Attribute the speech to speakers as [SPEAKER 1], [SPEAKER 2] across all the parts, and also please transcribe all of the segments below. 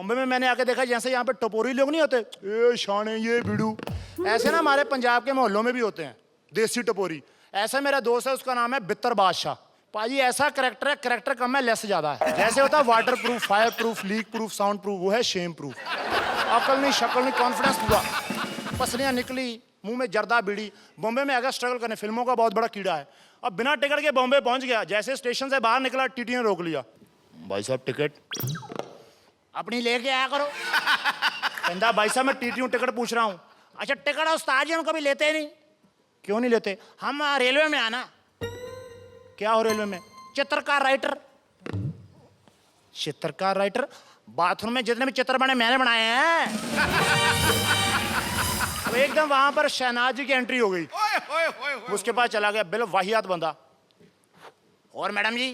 [SPEAKER 1] बॉम्बे में मैंने आके देखा जैसे यहाँ पे टपोरी लोग नहीं होते, ए शाने ये बिड़ू, ऐसे ना हमारे पंजाब के मोहल्लों में भी होते हैं देसी टपोरी। ऐसा मेरा दोस्त है, उसका नाम है बित्तर बादशाह। पाजी ऐसा करेक्टर है, करेक्टर कम है लेस ज्यादा है। जैसे होता है water proof, fire proof, leak proof, sound proof, वो है शेम प्रूफ। अकल नहीं, शक्ल नहीं, कॉन्फिडेंस पूरा। पसलियां निकली, मुंह में जर्दा बीड़ी। बॉम्बे में आगे स्ट्रगल करने, फिल्मों का बहुत बड़ा कीड़ा है। अब बिना टिकट के बॉम्बे पहुंच गया, जैसे स्टेशन से बाहर निकला टीटी ने रोक लिया। भाई साहब टिकट अपनी लेके आया करो। कहता भाई साहब मैं टीटी हूँ, टिकट पूछ रहा हूँ। अच्छा टिकट उस्ताद जी हम कभी लेते ही नहीं। क्यों नहीं लेते? हम रेलवे में आना। क्या हो रेलवे में? चित्रकार राइटर। चित्रकार राइटर? बाथरूम में जितने भी चित्र बने मैंने बनाए हैं। अब एकदम वहां पर शहनाज जी की एंट्री हो गई। उसके पास चला गया, बिल वाहियात बंदा। और madam ji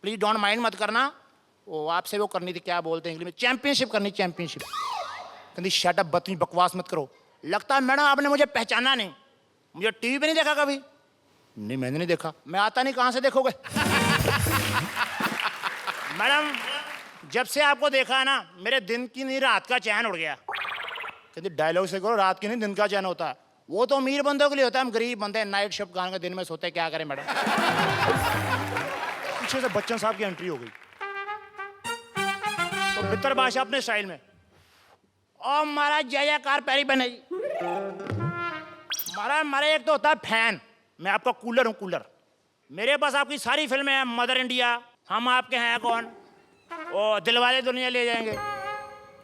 [SPEAKER 1] please don't mind, मत करना, वो आपसे वो करनी थी, क्या बोलते हैं इंग्लिश में, चैंपियनशिप करनी, चैंपियनशिप। कहती शट अप, बदतमीज, बकवास मत करो। लगता है मैडम आपने मुझे पहचाना नहीं, मुझे टीवी पे नहीं देखा कभी। नहीं मैंने नहीं देखा। मैं आता नहीं, कहां से देखोगे? मैडम जब से आपको देखा है ना, मेरे दिन की नहीं रात का चैन उड़ गया। कहती डायलॉग से करो, रात की नहीं दिन का चैन होता है। वो तो अमीर बंदों के लिए होता है, हम गरीब बंदे नाइट शिफ्ट गाने के दिन में सोते, क्या करें मैडम। पीछे से बच्चन साहब की एंट्री हो गई। तो बित्तर बादशाह अपने स्टाइल में, और महाराज जय जयकार पैरी बने जी। महाराज हमारे एक तो होता है फैन, मैं आपका कूलर हूँ, कूलर। मेरे पास आपकी सारी फिल्में हैं, मदर इंडिया, हम आपके हैं कौन, और दिलवाले दुनिया ले जाएंगे।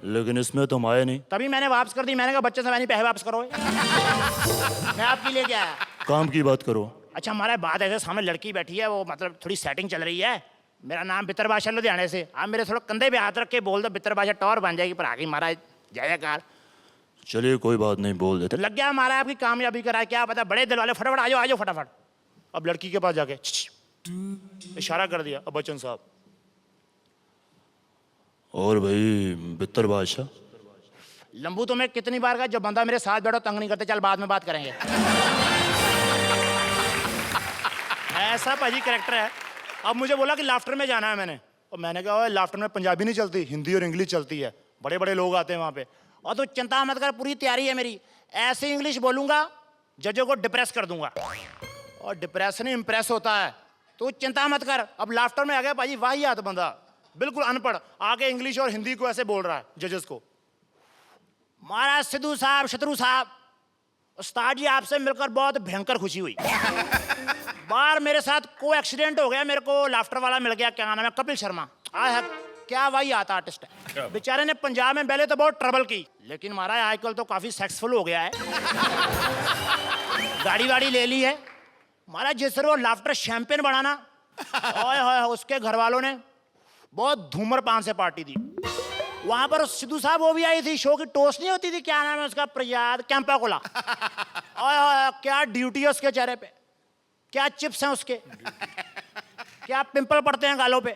[SPEAKER 1] लेकिन इसमें तुम आए नहीं। तभी मैंने वापस कर दी। मैंने कहा बच्चे से मैंने पैसे वापस करो। मैं आपके लिए क्या आया। काम की बात करो। अच्छा हमारे बात ऐसे, सामने लड़की बैठी है, वो मतलब थोड़ी सेटिंग चल रही है। मेरा नाम बित्तर बादशाह लुधियाने से। आप मेरे थोड़ा कंधे पे हाथ रख के बोल दो बित्तर बादशाह, टॉर बन जाएगी। पर आगे महाराज जय जयकार। चलिए कोई बात नहीं, बोल देते। लग गया हमारा आपकी कामयाबी करा, क्या पता बड़े दिल वाले, फटाफट आ जाओ, आ जाओ फटाफट। अब लड़की के पास जाके इशारा कर दिया। अब बच्चन साहब, और भाई बित्तर बादशाह, लंबू तो मैं कितनी बार का, जब बंदा मेरे साथ बैठो तंग नहीं करते, चल बाद में बात करेंगे। ऐसा भाजी कैरेक्टर है। अब मुझे बोला कि लाफ्टर में जाना है मैंने, और मैंने कहा लाफ्टर में पंजाबी नहीं चलती, हिंदी और इंग्लिश चलती है, बड़े बड़े लोग आते हैं वहाँ पे। और तू चिंता मत कर, पूरी तैयारी है मेरी, ऐसे इंग्लिश बोलूंगा जजों को डिप्रेस कर दूंगा। और डिप्रेशन इम्प्रेस होता है, तो चिंता मत कर। अब लाफ्टर में आ गया भाजी वाहियात बंदा, बिल्कुल अनपढ़, आगे इंग्लिश और हिंदी को ऐसे बोल रहा है जजेस को। महाराज सिद्धू साहब, शत्रु साहब, उस्ताद जी आपसे मिलकर बहुत भयंकर खुशी हुई। बार मेरे साथ को एक्सीडेंट हो गया, मेरे को लाफ्टर वाला मिल गया, क्या नाम है, कपिल शर्मा। आया क्या वही आता आर्टिस्ट है। बेचारे ने पंजाब में पहले तो बहुत ट्रबल की, लेकिन महाराज आजकल तो काफी सक्सेसफुल हो गया है। गाड़ी वाड़ी ले ली है महाराज। जिस तरह वो लाफ्टर शैंपेन बनाना, ओए उसके घर वालों ने बहुत धूम्रपान से पार्टी दी। वहां पर सिद्धू साहब वो भी आई थी, शो की टोस्ट नहीं होती थी, क्या नाम है उसका, प्रयाद कैंपा कोला। ओए क्या ड्यूटी है उसके चेहरे पे, क्या चिप्स हैं उसके, क्या पिंपल पड़ते हैं गालों पे।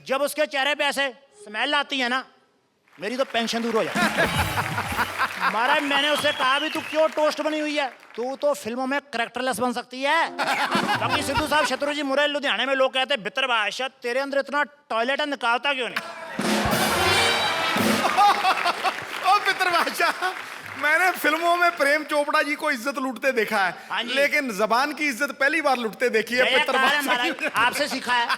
[SPEAKER 1] जब उसके चेहरे पे ऐसे स्मेल आती है ना, मेरी तो पेंशन दूर हो जाए। महाराज मैंने उससे कहा भी तू क्यों टोस्ट बनी हुई है, तू तो फिल्मों में कैरेक्टरलेस बन सकती है। बाकी सिद्धू साहब, शत्रु जी, मुरैल लुधियाने में लोग कहते हैं बित्तर बादशाह तेरे अंदर इतना टॉयलेट है, निकालता क्यों नहीं।
[SPEAKER 2] ओ बित्तर बादशाह, मैंने फिल्मों में प्रेम चोपड़ा जी को इज्जत लूटते देखा है, लेकिन जबान की इज्जत पहली बार लूटते देखी है बित्तर बादशाह।
[SPEAKER 1] आपसे सीखा है।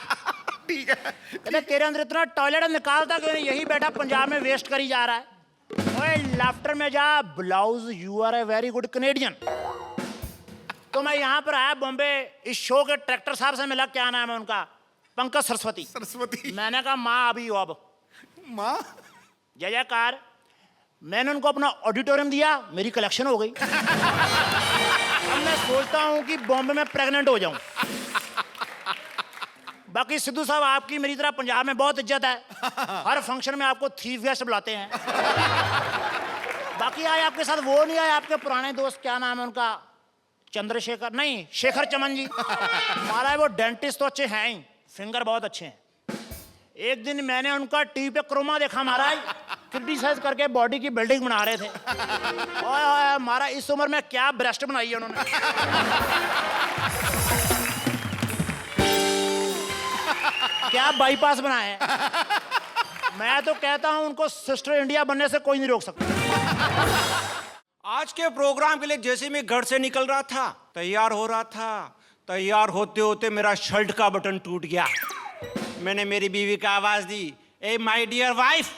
[SPEAKER 2] ठीक है।
[SPEAKER 1] कहते तेरे अंदर इतना टॉयलेट है, निकालता क्यों नहीं, यही बैठा पंजाब में वेस्ट करी जा रहा है। ओए लाफ्टर में जा, ब्लाउज, you are a very good Canadian. तो मैं यहाँ पर आया बॉम्बे, इस शो के डायरेक्टर साहब से मिला, क्या नाम है उनका, पंकज सरस्वती।
[SPEAKER 2] सरस्वती।
[SPEAKER 1] मैंने कहा माँ अभी हो, अब
[SPEAKER 2] माँ
[SPEAKER 1] जय जयकार। मैंने उनको अपना ऑडिटोरियम दिया, मेरी कलेक्शन हो गई। अब मैं सोचता हूँ कि बॉम्बे में प्रेग्नेंट हो जाऊं। बाकी सिद्धू साहब आपकी मेरी तरह पंजाब में बहुत इज्जत है, हर फंक्शन में आपको थीफ गेस्ट बुलाते हैं। बाकी आए आपके साथ वो नहीं आए आपके पुराने दोस्त, क्या नाम है उनका, चंद्रशेखर नहीं, शेखर चमन जी। हमारा वो डेंटिस्ट तो अच्छे हैं ही, फिंगर बहुत अच्छे हैं। एक दिन मैंने उनका टीवी पे क्रोमा देखा महाराज, क्रिटिसाइज करके बॉडी की बिल्डिंग बना रहे थे। और हमारा इस उम्र में क्या ब्रेस्ट बनाई है उन्होंने। क्या बाईपास बनाए हैं। मैं तो कहता हूं उनको सिस्टर इंडिया बनने से कोई नहीं रोक सकता।
[SPEAKER 3] आज के प्रोग्राम के लिए जैसे मैं घर से निकल रहा था, तैयार हो रहा था, तैयार होते होते मेरा शर्ट का बटन टूट गया। मैंने मेरी बीवी को आवाज दी, ए माय डियर वाइफ,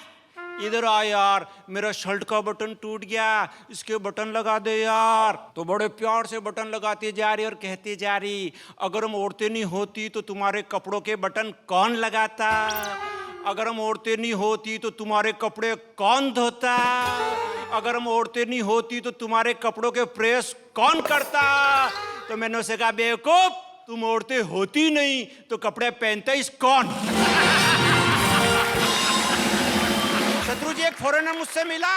[SPEAKER 3] इधर आ यार, मेरा शर्ट का बटन टूट गया, इसके बटन लगा दे यार। तो बड़े प्यार से बटन लगाती जा रही और कहती जा रही, अगर हम औरतें नहीं होती तो तुम्हारे कपड़ों के बटन कौन लगाता? अगर हम औरतें नहीं होती तो तुम्हारे कपड़े कौन धोता? अगर हम औरतें नहीं होती तो तुम्हारे कपड़ों के प्रेस कौन करता? तो मैंने उसे कहा, बेवकूफ, तुम औरतें होती नहीं तो कपड़े पहनते इस कौन? शत्रु जी, एक फॉरेनर मुझसे मिला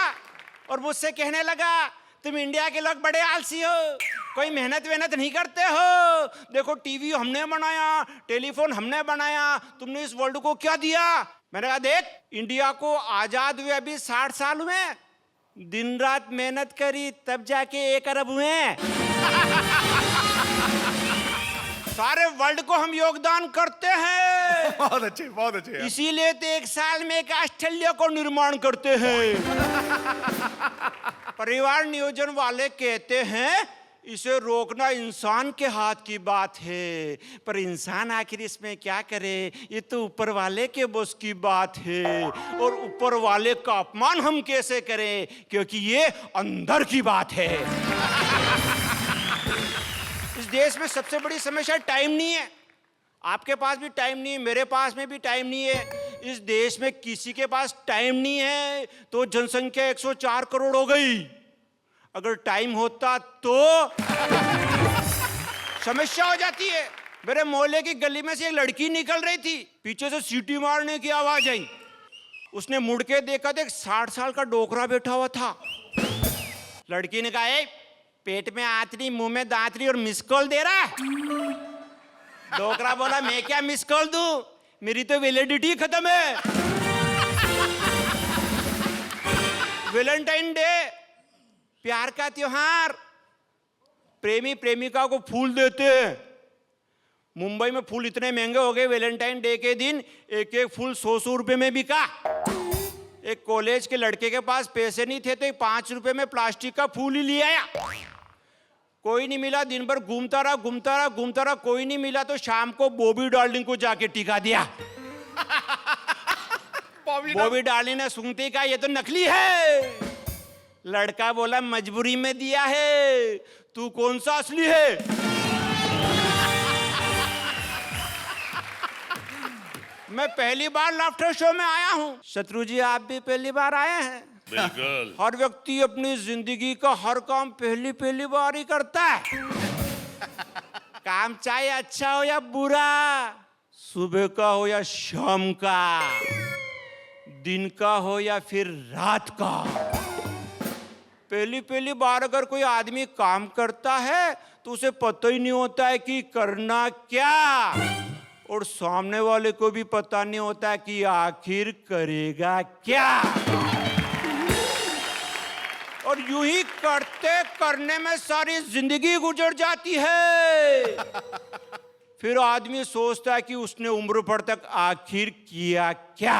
[SPEAKER 3] और मुझसे कहने लगा, तुम इंडिया के लोग बड़े आलसी हो, कोई मेहनत वेहनत नहीं करते हो। देखो टीवी हमने बनाया, टेलीफोन हमने बनाया, तुमने इस वर्ल्ड को क्या दिया? मैंने कहा, देख, इंडिया को आजाद हुए अभी 60 साल हुए, दिन रात मेहनत करी तब जाके 1 अरब हुए। सारे वर्ल्ड को हम योगदान करते हैं।
[SPEAKER 2] बहुत अच्छे, बहुत अच्छे।
[SPEAKER 3] इसीलिए तो 1 साल में एक ऑस्ट्रेलिया को निर्माण करते हैं। परिवार नियोजन वाले कहते हैं इसे रोकना इंसान के हाथ की बात है, पर इंसान आखिर इसमें क्या करे? ये तो ऊपर वाले के बस की बात है, और ऊपर वाले का अपमान हम कैसे करें, क्योंकि ये अंदर की बात है। इस देश में सबसे बड़ी समस्या टाइम नहीं है। आपके पास भी टाइम नहीं है, मेरे पास में भी टाइम नहीं है। इस देश में किसी के पास टाइम नहीं है तो जनसंख्या 104 करोड़ हो गई। अगर टाइम होता तो समस्या हो जाती है। मेरे मोहल्ले की गली में से एक लड़की निकल रही थी, पीछे से सीटी मारने की आवाज आई। उसने मुड़ के देखा तो एक 60 साल का डोकरा बैठा हुआ था। लड़की ने कहा, पेट में आंतरी, मुंह में दांतरी और मिस कॉल दे रहा है। डोकरा बोला, मैं क्या मिस कॉल दूं, मेरी तो वैलिडिटी खत्म है। वैलेंटाइन डे, प्यार का त्योहार, प्रेमी प्रेमिका को फूल देते हैं। मुंबई में फूल इतने महंगे हो गए, वैलेंटाइन डे के दिन एक एक फूल 100 रुपए में बिका। एक कॉलेज के लड़के के पास पैसे नहीं थे तो 5 रुपए में प्लास्टिक का फूल ही ले आया। कोई नहीं मिला, दिन भर घूमता रहा, कोई नहीं मिला तो शाम को बॉबी डार्लिंग को जाके टिका दिया। बॉबी डार्लिंग ने सुनते ही कहा, ये तो नकली है। लड़का बोला, मजबूरी में दिया है, तू कौन सा असली है? मैं पहली बार लाफ्टर शो में आया हूं। शत्रु जी, आप भी पहली बार आए हैं?
[SPEAKER 4] बिल्कुल।
[SPEAKER 3] हर व्यक्ति अपनी जिंदगी का हर काम पहली बार ही करता है। काम चाहे अच्छा हो या बुरा, सुबह का हो या शाम का, दिन का हो या फिर रात का, पहली बार अगर कोई आदमी काम करता है तो उसे पता ही नहीं होता है कि करना क्या, और सामने वाले को भी पता नहीं होता है कि आखिर करेगा क्या। और यूं ही करते करने में सारी जिंदगी गुजर जाती है। फिर आदमी सोचता है कि उसने उम्र भर तक आखिर किया क्या।